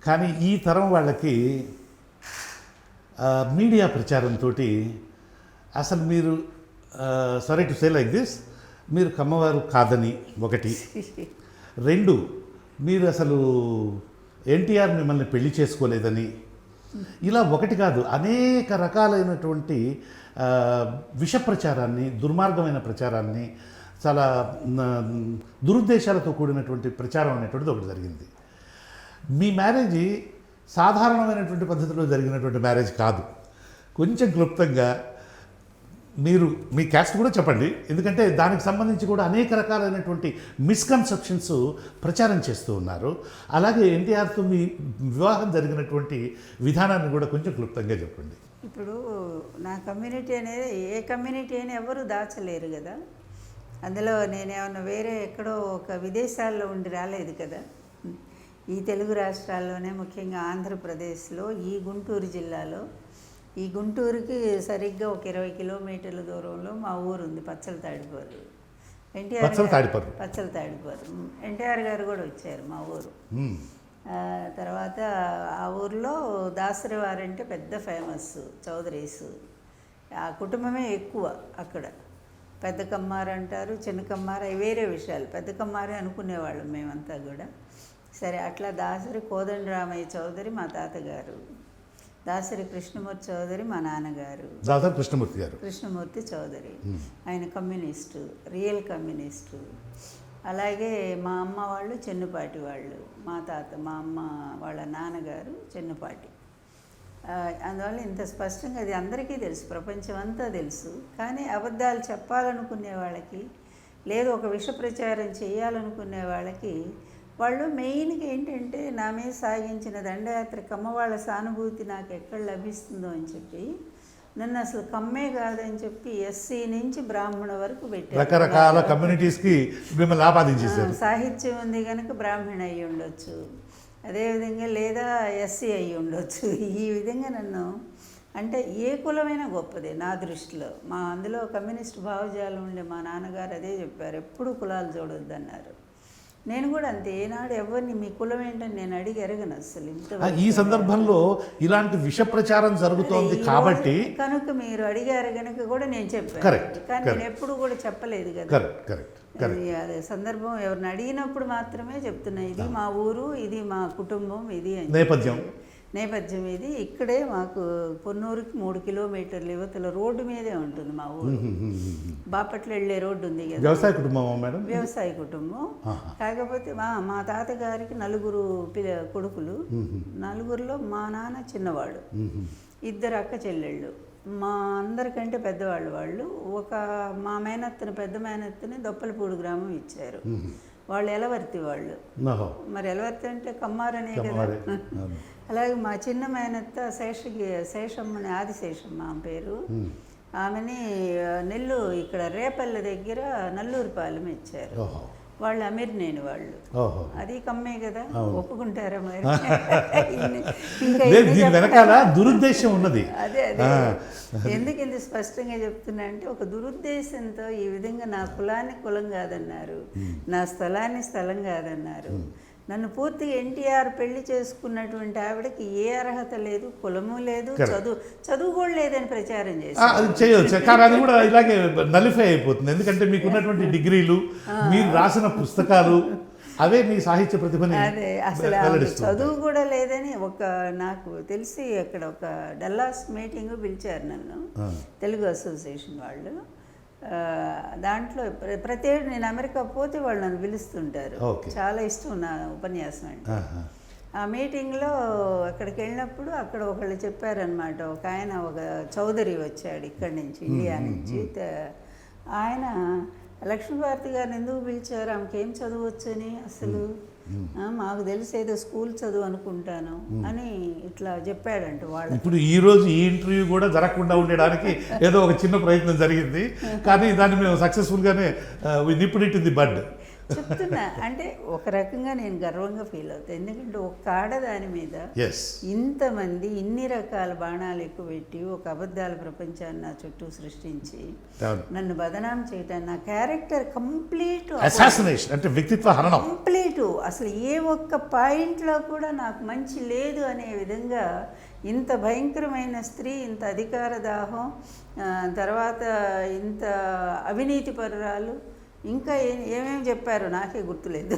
కానీ ఈ తరం వాళ్ళకి మీడియా ప్రచారంతో అసలు మీరు sorry to say like this, మీరు కమ్మవారు కాదని ఒకటి, రెండు మీరు అసలు ఎన్టీఆర్ మిమ్మల్ని పెళ్లి చేసుకోలేదని, ఇలా ఒకటి కాదు అనేక రకాలైనటువంటి విష ప్రచారాన్ని, దుర్మార్గమైన ప్రచారాన్ని, చాలా దురుద్దేశాలతో కూడినటువంటి ప్రచారం అనేటువంటిది ఒకటి జరిగింది. మీ మ్యారేజ్ సాధారణమైనటువంటి పద్ధతిలో జరిగినటువంటి మ్యారేజ్ కాదు. కొంచెం క్లుప్తంగా మీరు మీ క్యాస్ట్ కూడా చెప్పండి, ఎందుకంటే దానికి సంబంధించి కూడా అనేక రకాలైనటువంటి మిస్కన్సెప్షన్స్ ప్రచారం చేస్తూ ఉన్నారు. అలాగే ఎన్టీఆర్తో మీ వివాహం జరిగినటువంటి విధానాన్ని కూడా కొంచెం క్లుప్తంగా చెప్పండి. ఇప్పుడు నా కమ్యూనిటీ అనేది ఏ కమ్యూనిటీ అని ఎవరు దాచలేరు కదా. అందులో నేనేమన్నా వేరే ఎక్కడో ఒక విదేశాల్లో ఉండి రాలేదు కదా. ఈ తెలుగు రాష్ట్రాల్లోనే, ముఖ్యంగా ఆంధ్రప్రదేశ్లో ఈ గుంటూరు జిల్లాలో, ఈ గుంటూరుకి సరిగ్గా ఒక 20 కిలోమీటర్ల దూరంలో మా ఊరు ఉంది, పచ్చల తాడిపోరు. పచ్చల తాడిపోరు ఎన్టీఆర్ గారు కూడా వచ్చారు మా ఊరు. తర్వాత ఆ ఊర్లో దాసరి వారంటే పెద్ద ఫేమస్, చౌదరీస్. ఆ కుటుంబమే ఎక్కువ అక్కడ. పెద్ద కమ్మారు అంటారు, చిన్న కమ్మారు, అవి వేరే విషయాలు. పెద్ద కమ్మారే అనుకునేవాళ్ళం మేమంతా కూడా. సరే, అట్లా దాసరి కోదండరామయ్య చౌదరి మా తాతగారు, దాసరి కృష్ణమూర్తి చౌదరి మా నాన్నగారు, దాసరి కృష్ణమూర్తి గారు, కృష్ణమూర్తి చౌదరి. ఆయన కమ్యూనిస్టు, రియల్ కమ్యూనిస్టు. అలాగే మా అమ్మ వాళ్ళు చెన్నుపాటి వాళ్ళు, మా అమ్మ వాళ్ళ నాన్నగారు చెన్నుపాటి. అందువల్ల ఇంత స్పష్టంగా అది అందరికీ తెలుసు, ప్రపంచం అంతా తెలుసు. కానీ అబద్ధాలు చెప్పాలనుకునే వాళ్ళకి, లేదు ఒక విష ప్రచారం చేయాలనుకునే వాళ్ళకి, వాళ్ళు మెయిన్గా ఏంటంటే నా మీద సాగించిన దండయాత్ర కమ్మవాళ్ళ సానుభూతి నాకు ఎక్కడ లభిస్తుందో అని చెప్పి నన్ను అసలు కమ్మే కాదని చెప్పి ఎస్సీ నుంచి బ్రాహ్మణ వరకు పెట్టారు. రకరకాల కమ్యూనిటీస్కి మిమ్మల్ని ఆపాదించేశారు. సాహిత్యం ఉంది కనుక బ్రాహ్మణ అయ్యి ఉండొచ్చు, అదేవిధంగా లేదా ఎస్సీ అయ్యి ఉండొచ్చు. ఈ విధంగా నన్ను, అంటే ఏ కులమైనా గొప్పదే నా దృష్టిలో. అందులో కమ్యూనిస్ట్ భావజాలం ఉండే మా నాన్నగారు అదే చెప్పారు, ఎప్పుడు కులాలు చూడొద్దన్నారు. నేను కూడా అంతే, ఏనాడు ఎవరిని మీ కులం ఏంటని నేను అడిగి ఎరగను అసలు. ఈ సందర్భంలో ఇలాంటి విష ప్రచారం జరుగుతోంది కాబట్టి కనుక మీరు అడిగారు కనుక కూడా నేను చెప్పాను. కానీ నేను ఎప్పుడు కూడా చెప్పలేదు కదా. అదే సందర్భం ఎవరిని అడిగినప్పుడు మాత్రమే చెప్తున్నా, ఇది మా ఊరు, ఇది మా కుటుంబం, ఇది నేపథ్యం ఇది. ఇక్కడే మాకు పొన్నూరుకి 3 కిలోమీటర్ల యువతల రోడ్డు మీదే ఉంటుంది మా ఊరు. బాపట్ల వెళ్ళే రోడ్డు ఉంది కదా. వ్యవసాయ కుటుంబం మేడం? వ్యవసాయ కుటుంబం. కాకపోతే మా తాతగారికి 4 కొడుకులు, 4లో మా నాన్న చిన్నవాడు, 2 అక్క చెల్లెళ్ళు. మా అందరికంటే పెద్దవాళ్ళు వాళ్ళు. మా పెద్ద మేనత్తని దొప్పలపూడి గ్రామం ఇచ్చారు. వాళ్ళు ఎలవర్తి వాళ్ళు. మరి ఎలవర్తి అంటే కమ్మారనే కదా. అలాగే మా చిన్న మేనత్త శేషమ్మని, ఆదిశేషమ్మ ఆమె పేరు. ఆమెని ఇక్కడ రేపల్లె దగ్గర నల్లూరుపాలెం ఇచ్చారు. వాళ్ళు అమీర్నేని వాళ్ళు. అది కమ్మే కదా, ఒప్పుకుంటారా మరి? వెనకాల దురుద్దేశం ఉన్నది. అదే ఎందుకు ఇంత స్పష్టంగా చెప్తున్నా అంటే, ఒక దురుద్దేశంతో ఈ విధంగా నా కులాన్ని కులం కాదన్నారు, నా స్థలాన్ని స్థలం కాదన్నారు. నన్ను పూర్తిగా ఎన్టీఆర్ పెళ్లి చేసుకున్నటువంటి ఆవిడకి ఏ అర్హత లేదు, కులము లేదు, చదువు కూడా లేదని ప్రచారం చేయొచ్చు. కానీ అది కూడా ఇలాగే నలిఫై అయిపోతుంది. ఎందుకంటే మీకున్నటువంటి డిగ్రీలు, మీరు రాసిన పుస్తకాలు, అవే మీ సాహిత్య ప్రతిభని. అదే అసలు చదువు కూడా లేదని నాకు తెలిసి అక్కడ ఒక డల్లాస్ మీటింగ్ పిలిచారు నన్ను, తెలుగు అసోసియేషన్ వాళ్ళు. దాంట్లో ప్రతియేడు నేను అమెరికా పోతే వాళ్ళు నన్ను పిలుస్తుంటారు. చాలా ఇష్టం నా ఉపన్యాసం అంటే. ఆ మీటింగ్లో అక్కడికి వెళ్ళినప్పుడు అక్కడ ఒకళ్ళు చెప్పారనమాట, ఒక చౌదరి వచ్చాడు ఇక్కడి నుంచి, ఇండియా నుంచి. ఆయన లక్ష్మీభారతి గారిని ఎందుకు పిలిచారు, ఆమెకి ఏం చదవచ్చని, అసలు మాకు తెలిసి ఏదో స్కూల్ చదువు అనుకుంటాను అని ఇట్లా చెప్పాడంట వాళ్ళు. ఇప్పుడు ఈరోజు ఈ ఇంటర్వ్యూ కూడా జరగకుండా ఉండడానికి ఏదో ఒక చిన్న ప్రయత్నం జరిగింది, కానీ దాన్ని మేము సక్సెస్ఫుల్గానే నిప్పుడిట్టింది బడ్. చెప్తున్నా అంటే ఒక రకంగా నేను గర్వంగా ఫీల్ అవుతాను. ఎందుకంటే ఒక ఆడదాని మీద ఎస్ ఇంతమంది ఇన్ని రకాల బాణాలు ఎక్కువ పెట్టి ఒక అబద్ధాల ప్రపంచాన్ని నా చుట్టూ సృష్టించి నన్ను బదనాం చేయటం, నా క్యారెక్టర్ కంప్లీట్ అసాసినేషన్ అంటే వ్యక్తిత్వ హననం. కంప్లీట్ అసలు ఏ ఒక్క పాయింట్లో కూడా నాకు మంచి లేదు అనే విధంగా ఇంత భయంకరమైన స్త్రీ, ఇంత అధికార దాహం, తర్వాత ఇంత అవినీతి పరురాలు, ఇంకా ఏమేమి చెప్పారు నాకే గుర్తులేదు.